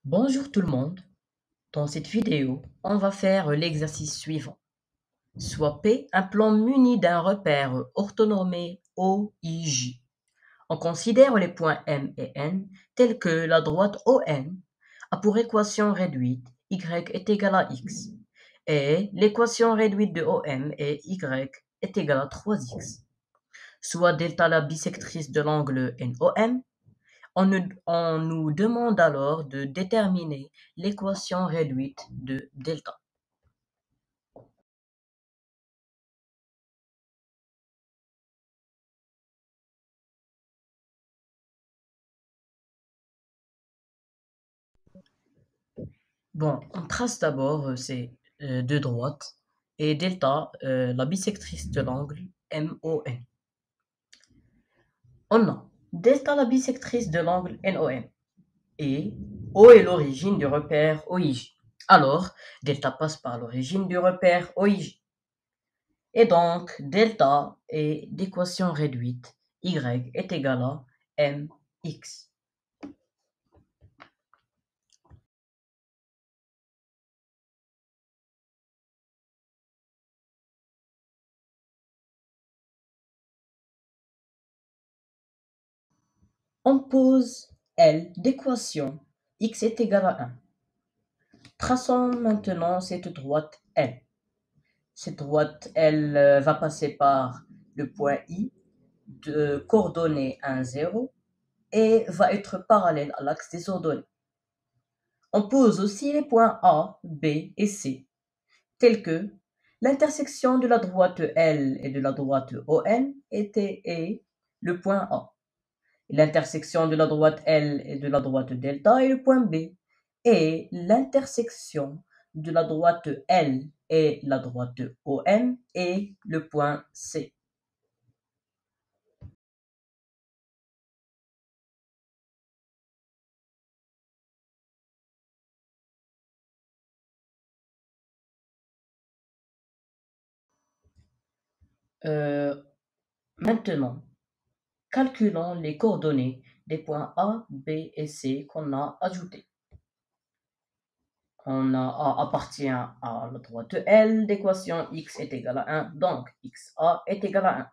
Bonjour tout le monde. Dans cette vidéo, on va faire l'exercice suivant. Soit P un plan muni d'un repère orthonormé OIJ. On considère les points M et N tels que la droite ON a pour équation réduite y est égal à x et l'équation réduite de OM est y est égal à 3x. Soit delta la bisectrice de l'angle NOM. On nous demande alors de déterminer l'équation réduite de delta. Bon, on trace d'abord ces deux droites et delta, la bisectrice de l'angle MON. On a delta la bisectrice de l'angle NOM et O est l'origine du repère OIJ. Alors, delta passe par l'origine du repère OIJ. Et donc, delta est d'équation réduite, y est égal à mx. On pose L d'équation x est égal à 1. Traçons maintenant cette droite L. Cette droite L va passer par le point I de coordonnées 1, 0 et va être parallèle à l'axe des ordonnées. On pose aussi les points A, B et C, tels que l'intersection de la droite L et de la droite ON est le point A. L'intersection de la droite L et de la droite delta est le point B. Et l'intersection de la droite L et la droite OM est le point C. Euh, Maintenant, calculons les coordonnées des points A, B et C qu'on a ajoutés. On a A appartient à la droite L d'équation x est égal à 1, donc xa est égal à 1.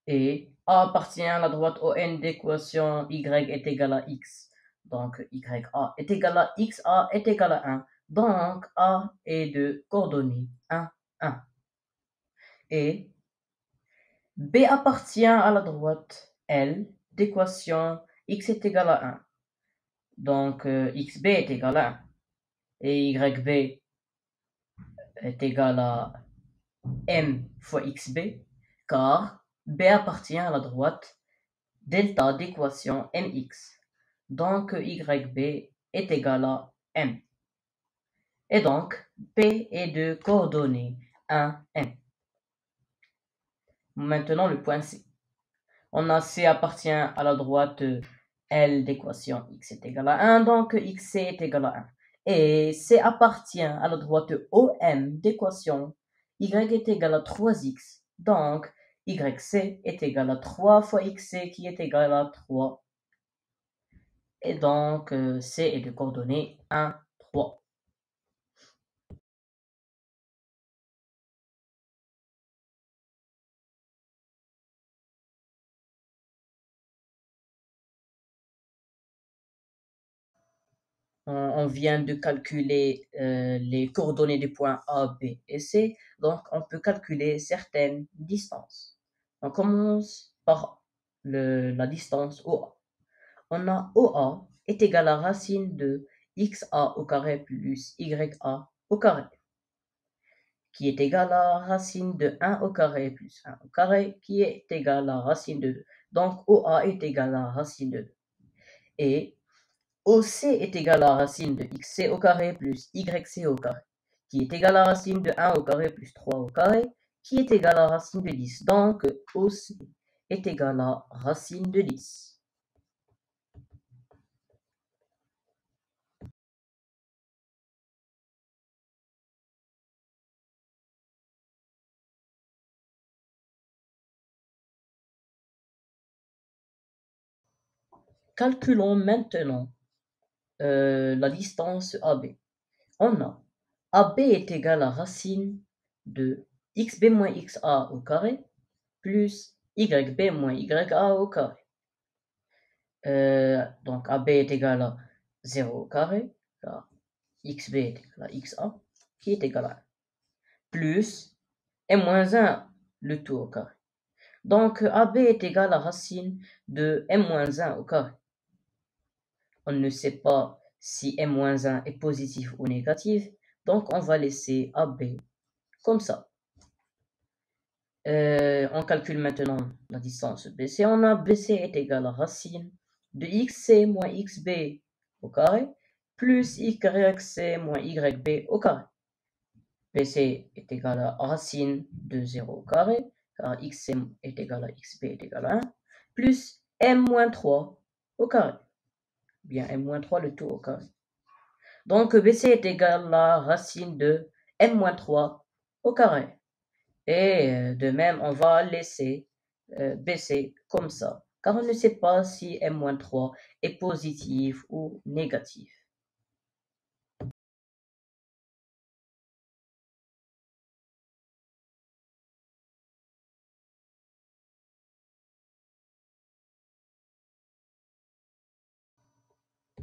Et A appartient à la droite ON d'équation y est égal à x. Donc ya est égal à xa est égal à 1. Donc A est de coordonnées 1, 1. Et B appartient à la droite L d'équation x est égal à 1. Donc xb est égal à 1. Et yb est égal à m fois xb, car B appartient à la droite delta d'équation mx. Donc yb est égal à m. Et donc P est de coordonnées 1, m. Maintenant le point C. On a C appartient à la droite L d'équation x est égal à 1, donc xc est égal à 1. Et C appartient à la droite OM d'équation y est égal à 3x. Donc yc est égal à 3 fois xc qui est égal à 3. Et donc C est de coordonnées 1, 3. On vient de calculer les coordonnées des points A, B et C, donc on peut calculer certaines distances. On commence par la distance OA. On a OA est égal à racine de xa au carré plus ya au carré, qui est égal à racine de 1 au carré plus 1 au carré, qui est égal à racine de 2. Donc OA est égal à racine de 2. Et OC est égal à racine de xc au carré plus yc au carré, qui est égal à racine de 1 au carré plus 3 au carré, qui est égal à racine de 10. Donc OC est égal à racine de 10. Calculons maintenant la distance AB. On a AB est égal à racine de xb moins xa au carré plus yb moins ya au carré. Donc AB est égal à 0 au carré, car xb est égal à xa, qui est égal à 1, plus m moins 1, le tout au carré. Donc AB est égal à racine de m moins 1 au carré. On ne sait pas si m moins 1 est positif ou négatif, donc on va laisser AB comme ça. On calcule maintenant la distance BC. On a BC est égal à racine de xc moins xb au carré plus yc moins yb au carré. BC est égal à racine de 0 au carré, car xc est égal à xb est égal à 1, plus m moins 3 au carré. Bien, m moins 3 le tout au carré. Donc BC est égal à racine de m moins 3 au carré. Et de même, on va laisser BC comme ça, car on ne sait pas si m-3 est positif ou négatif.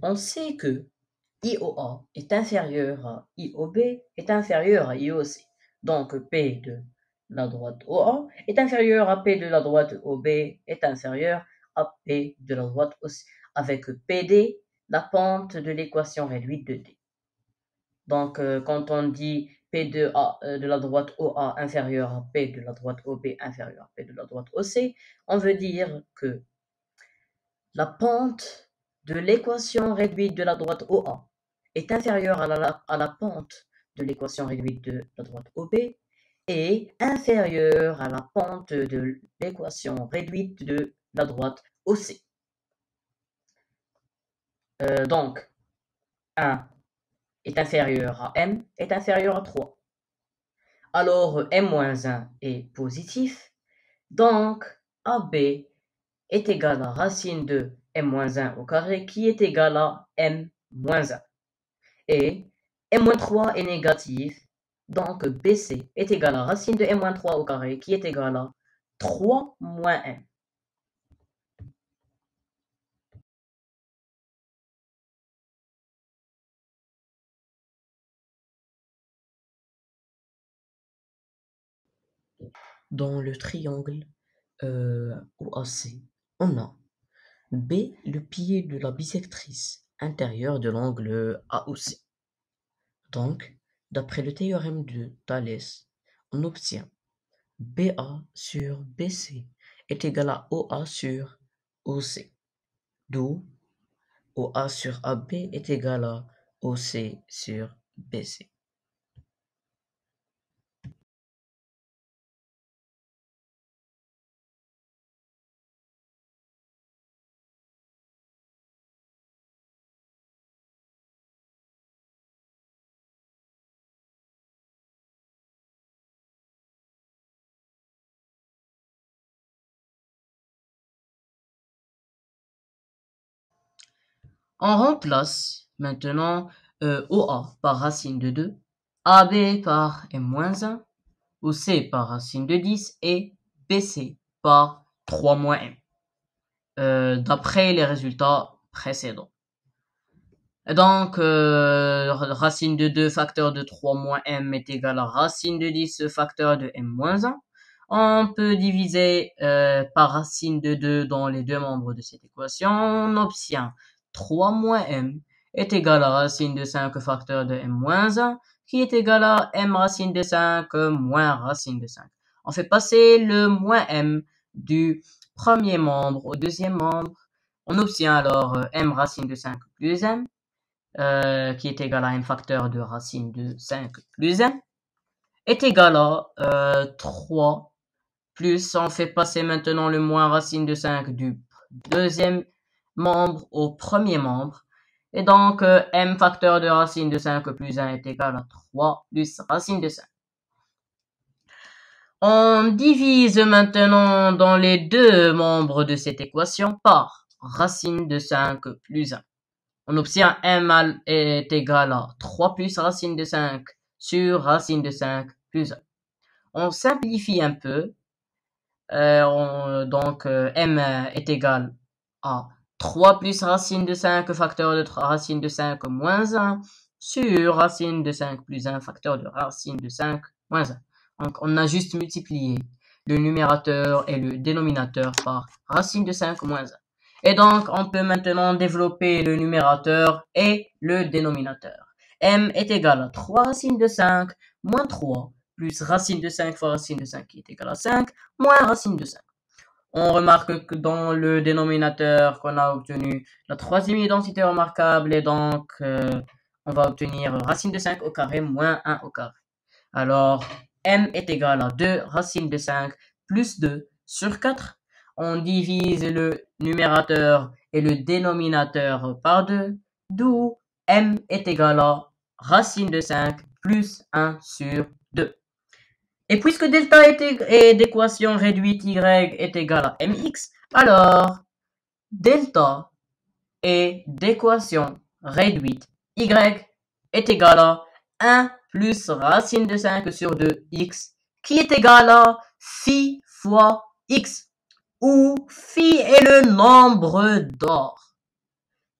On sait que IOA est inférieur à IOB est inférieur à IOC. Donc P de la droite OA est inférieur à P de la droite OB est inférieur à P de la droite OC, avec PD, la pente de l'équation réduite de D. Donc quand on dit P de la droite OA inférieur à P de la droite OB inférieur à P de la droite OC, on veut dire que la pente de l'équation réduite de la droite OA est inférieure à la pente de l'équation réduite de la droite OB et inférieure à la pente de l'équation réduite de la droite OC. Donc, 1 est inférieur à m est inférieur à 3. Alors, m-1 est positif, donc AB est égal à racine de m-1 au carré qui est égal à m-1. Et m-3 est négatif, donc BC est égal à racine de m-3 au carré qui est égal à 3 moins m. Dans le triangle OAC, on a B, le pied de la bisectrice intérieure de l'angle AOC. Donc, d'après le théorème de Thalès, on obtient BA sur BC est égal à OA sur OC, d'où OA sur AB est égal à OC sur BC. On remplace maintenant OA par racine de 2, AB par m-1, OC par racine de 10 et BC par 3 moins m, d'après les résultats précédents. Et donc, racine de 2 facteur de 3 moins m est égal à racine de 10 facteur de m moins 1. On peut diviser par racine de 2 dans les deux membres de cette équation. On obtient 3 moins m est égal à racine de 5 facteur de m moins 1, qui est égal à m racine de 5 moins racine de 5. On fait passer le moins m du premier membre au deuxième membre. On obtient alors m racine de 5 plus m, qui est égal à m facteur de racine de 5 plus m, est égal à 3 plus, on fait passer maintenant le moins racine de 5 du deuxième membre au premier membre. Et donc, m facteur de racine de 5 plus 1 est égal à 3 plus racine de 5. On divise maintenant dans les deux membres de cette équation par racine de 5 plus 1. On obtient m est égal à 3 plus racine de 5 sur racine de 5 plus 1. On simplifie un peu. Donc, m est égal à 3 plus racine de 5 facteur de racine de 5 moins 1 sur racine de 5 plus 1 facteur de racine de 5 moins 1. Donc, on a juste multiplié le numérateur et le dénominateur par racine de 5 moins 1. Et donc, on peut maintenant développer le numérateur et le dénominateur. M est égal à 3 racines de 5 moins 3 plus racine de 5 fois racine de 5 qui est égal à 5 moins racine de 5. On remarque que dans le dénominateur qu'on a obtenu la troisième identité remarquable et donc on va obtenir racine de 5 au carré moins 1 au carré. Alors, m est égal à 2 racine de 5 plus 2 sur 4. On divise le numérateur et le dénominateur par 2, d'où m est égal à racine de 5 plus 1 sur 2. Et puisque delta est d'équation réduite y est égal à mx, alors delta est d'équation réduite y est égal à 1 plus racine de 5 sur 2x, qui est égal à phi fois x, où phi est le nombre d'or.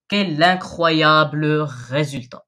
Quel incroyable résultat!